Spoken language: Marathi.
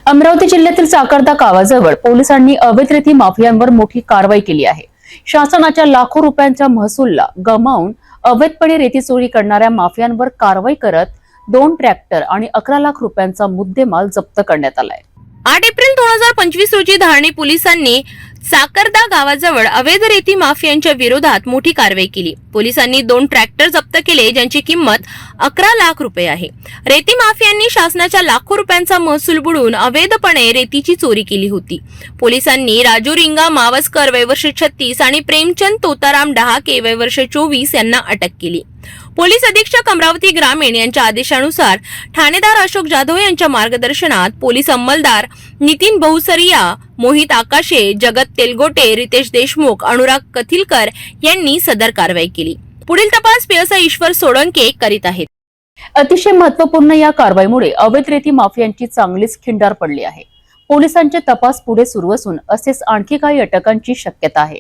अमरावती जिल्ह्यातील साकर्दा गावाजवळ पोलिसांनी अवैध रेती माफियांवर मोठी कारवाई केली आहे। शासनाच्या लाखो रुपयांच्या महसूलला गमावून अवैधपणे रेती चोरी करणाऱ्या माफियांवर कारवाई करत 2 ट्रॅक्टर आणि 11 लाख रुपयांचा मुद्देमाल जप्त करण्यात आलाय। 8 एप्रिल 2025 रोजी धारणी पोलिसांनी साकर्दा गावाजवळ अवैध रेती माफियांच्या विरोधात मोठी कारवाई केली। पोलिसांनी 2 ट्रॅक्टर जप्त केले, ज्यांची किंमत 11 लाख रुपये आहे। रेती माफियांनी शासनाच्या लाखो रुपयांचा महसूल बुडवून अवैधपणे रेतीची चोरी केली होती। पोलिसांनी राजू रिंगा मावस्कर वय वर्ष 36 आणि प्रेमचंद तोताराम डहाके वय वर्ष 24 यांना अटक केली। पोलीस अधीक्षक अमरावती ग्रामीण यांच्या आदेशानुसार ठाणेदार अशोक जाधव यांच्या मार्गदर्शनात पोलीस अंमलदार नितीन बहुसरिया, मोहित आकाशे, जगत तेलगोटे, रितेश देशमुख, अनुराग कथिलकर यांनी सदर कारवाई केली। पुढील तपास पीएसआय ईश्वर सोळंके करीत आहेत। अतिशय महत्त्वपूर्ण या कारवाईमुळे अवैध रेती माफियांची चांगलीच खिंडार पडली आहे। पोलिसांचे तपास पुढे सुरू असून असेच आणखी काही अटकांची शक्यता आहे।